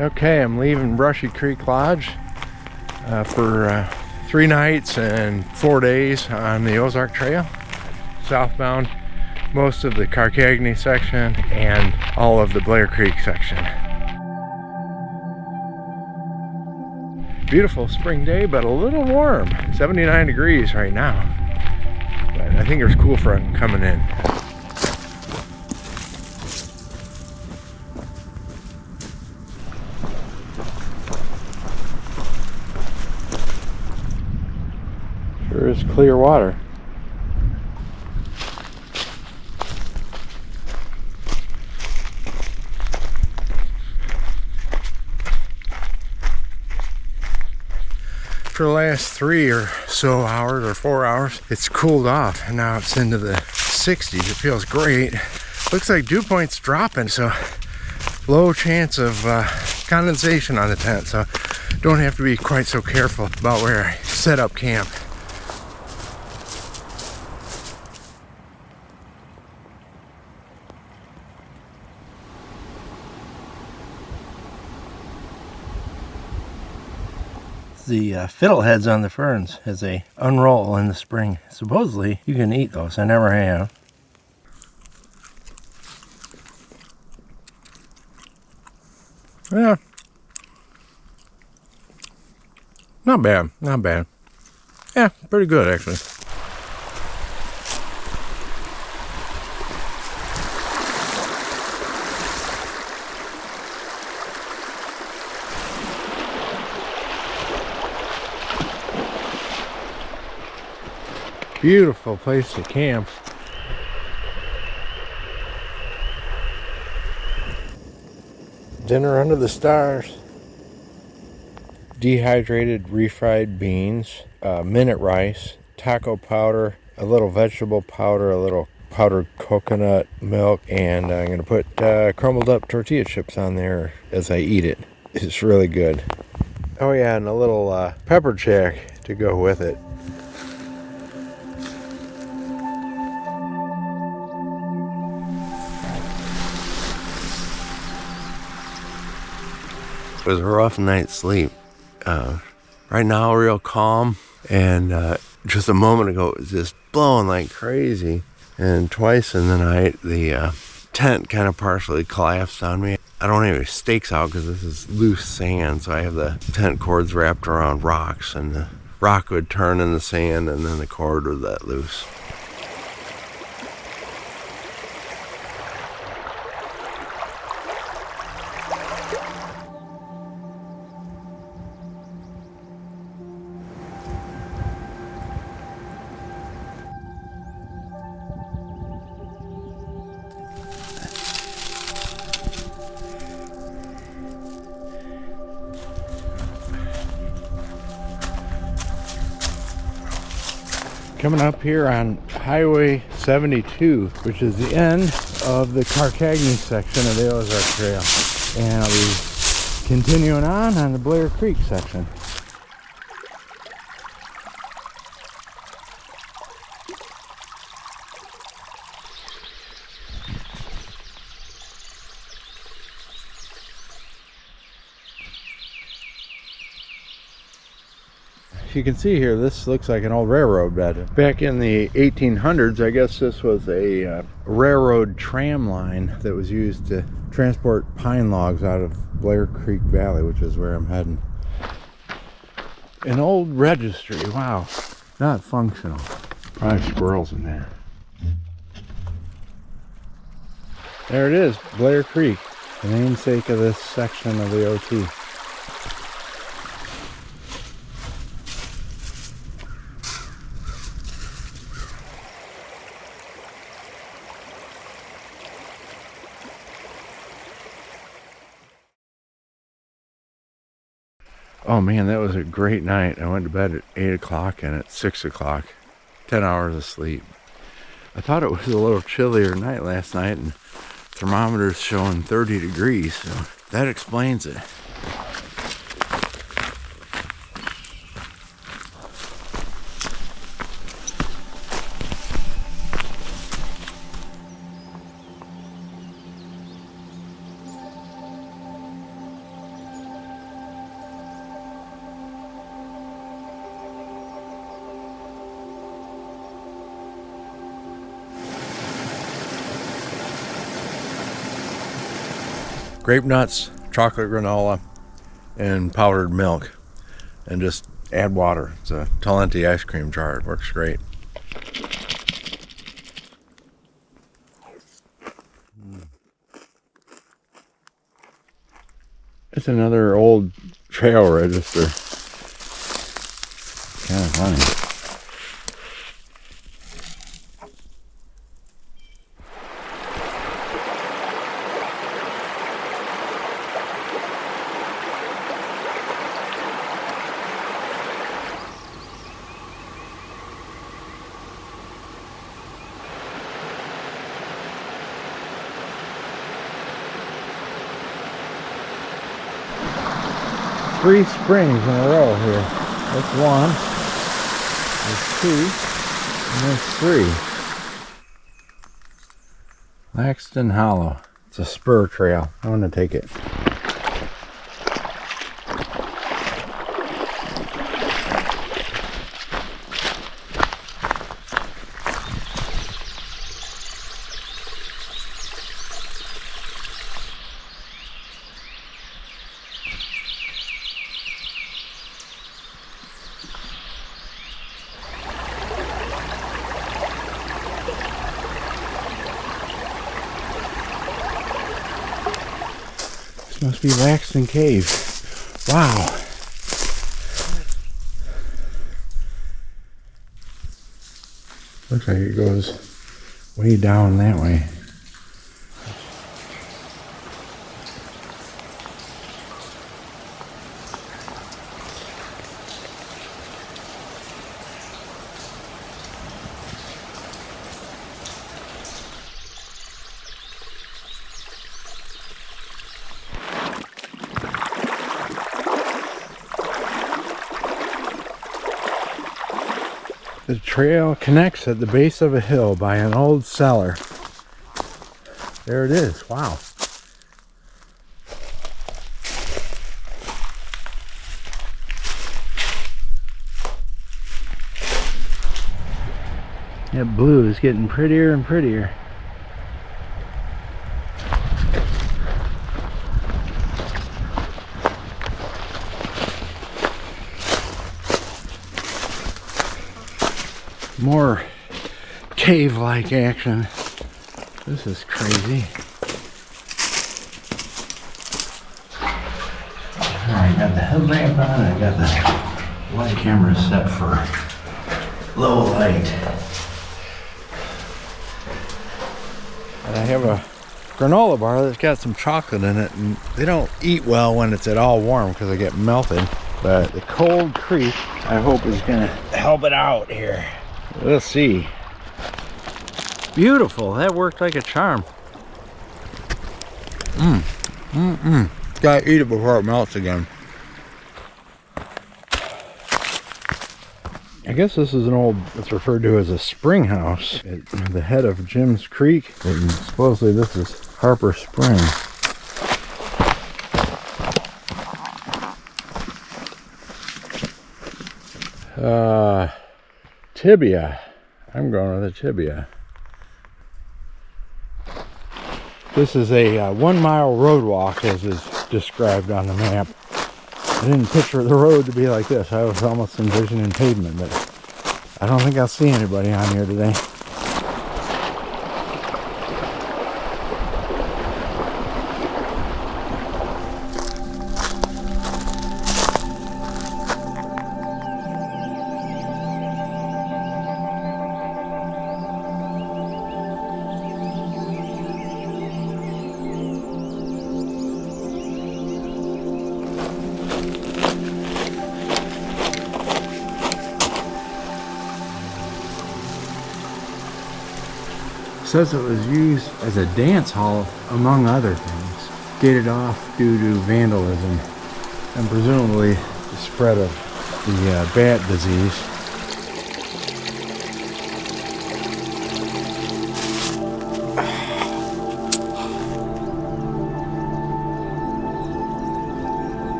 Okay, I'm leaving Brushy Creek Lodge for 3 nights and 4 days on the Ozark Trail. Southbound, most of the Karkaghne section and all of the Blair Creek section. Beautiful spring day, but a little warm. 79 degrees right now. But I think there's cool front coming in. Sure is clear water. For the last 3 or so hours or 4 hours, it's cooled off and now it's into the 60s. It feels great. Looks like dew point's dropping, so low chance of condensation on the tent, so don't have to be quite so careful about where I set up camp. The fiddleheads on the ferns as they unroll in the spring. Supposedly you can eat those. I never have. Yeah, not bad, not bad. Yeah, pretty good actually. Beautiful place to camp. Dinner under the stars. Dehydrated refried beans, minute rice, taco powder, a little vegetable powder, a little powdered coconut milk, and I'm going to put crumbled up tortilla chips on there as I eat it. It's really good. Oh yeah, and a little pepper jack to go with it. It was a rough night's sleep. Right now, real calm, and just a moment ago, it was just blowing like crazy. And twice in the night, the tent kind of partially collapsed on me. I don't have any stakes out because this is loose sand, so I have the tent cords wrapped around rocks, and the rock would turn in the sand, and then the cord would let loose. Coming up here on Highway 72, which is the end of the Karkaghne section of the Ozark Trail. And I'll be continuing on the Blair Creek section. You can see here, this looks like an old railroad bed. Back in the 1800s, I guess this was a railroad tram line that was used to transport pine logs out of Blair Creek Valley, which is where I'm heading. An old registry, wow, not functional. Probably squirrels in there. There it is, Blair Creek, the namesake of this section of the OT. Oh man, that was a great night. I went to bed at 8 o'clock and at 6 o'clock, 10 hours of sleep. I thought it was a little chillier night last night, and thermometer's showing 30 degrees, so that explains it. grape nuts, chocolate granola, and powdered milk, and just add water. It's a Talenti ice cream jar. It works great. It's another old trail register. Kind of funny. 3 springs in a row here. That's 1, that's 2, and that's 3. Laxton Hollow. It's a spur trail. I want to take it. Must be Laxton Cave. Wow. Looks like it goes way down that way. The trail connects at the base of a hill by an old cellar. There it is. Wow. That blue is getting prettier and prettier. More cave-like action. This is crazy. Alright, got the headlamp on, I got the light camera set for low light. And I have a granola bar that's got some chocolate in it, and they don't eat well when it's at all warm because they get melted. But the cold creek, I hope, is gonna help it out here. We'll see. Beautiful. That worked like a charm. Gotta eat it before it melts again. I guess this is an old, it's referred to as a spring house at the head of Jim's Creek. And supposedly this is Harper Spring. Tibia. I'm going with a tibia. This is a 1 mile road walk as is described on the map. I didn't picture the road to be like this. I was almost envisioning pavement, but I don't think I'll see anybody on here today. Says it was used as a dance hall, among other things. Gated off due to vandalism and presumably the spread of the bat disease.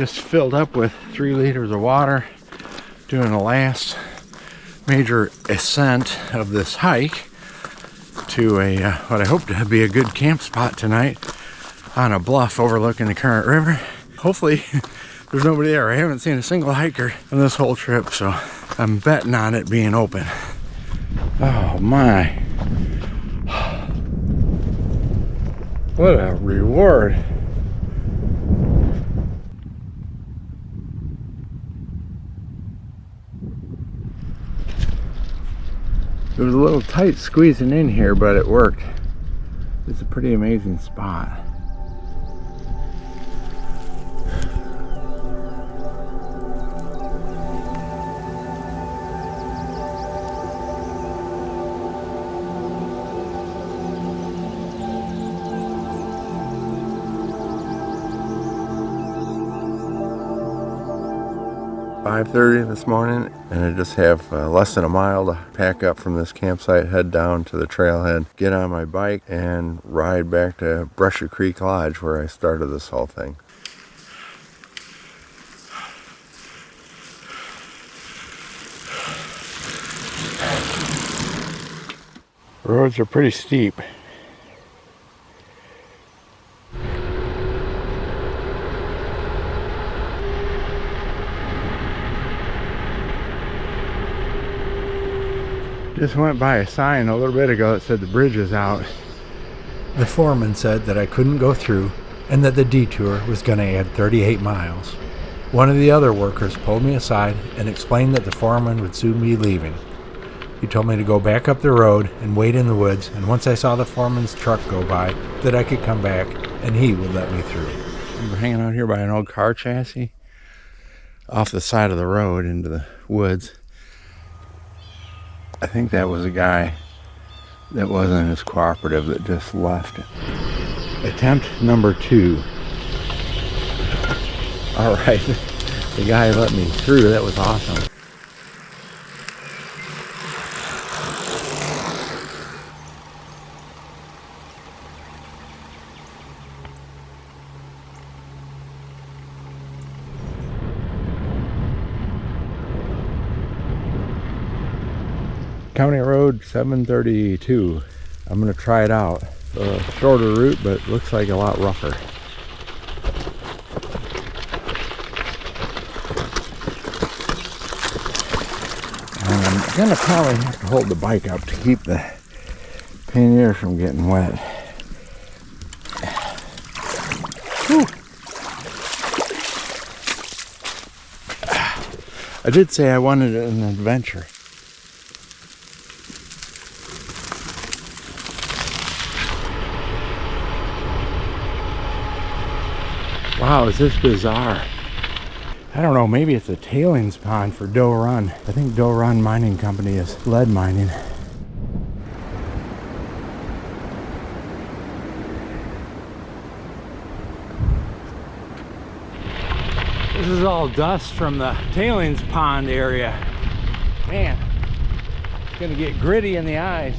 just filled up with 3 liters of water, doing the last major ascent of this hike to a what I hope to be a good camp spot tonight on a bluff overlooking the Current River. Hopefully there's nobody there. I haven't seen a single hiker on this whole trip, so I'm betting on it being open. Oh my. What a reward. It was a little tight squeezing in here, but it worked. It's a pretty amazing spot. "5:30 this morning, and I just have less than a mile to pack up from this campsite, head down to the trailhead, get on my bike, and ride back to Brushy Creek Lodge where I started this whole thing." Roads are pretty steep. Just went by a sign a little bit ago that said the bridge is out. The foreman said that I couldn't go through and that the detour was going to add 38 miles. One of the other workers pulled me aside and explained that the foreman would soon be leaving. He told me to go back up the road and wait in the woods, and once I saw the foreman's truck go by, that I could come back and he would let me through. We're hanging out here by an old car chassis off the side of the road into the woods. I think that was a guy that wasn't as cooperative that just left. Attempt number 2. All right, the guy let me through. That was awesome. County Road 732. I'm gonna try it out. A shorter route, but looks like a lot rougher. I'm gonna probably have to hold the bike up to keep the pannier from getting wet. Whew. I did say I wanted an adventure. Wow, is this bizarre? I don't know, maybe it's a tailings pond for Doe Run. I think Doe Run Mining Company is lead mining. This is all dust from the tailings pond area. Man, it's gonna get gritty in the eyes.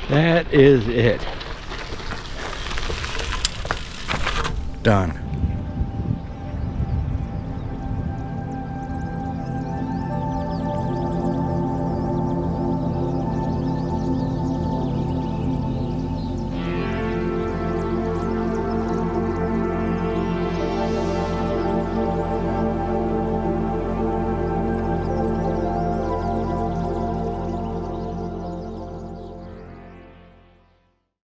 That is it. Done.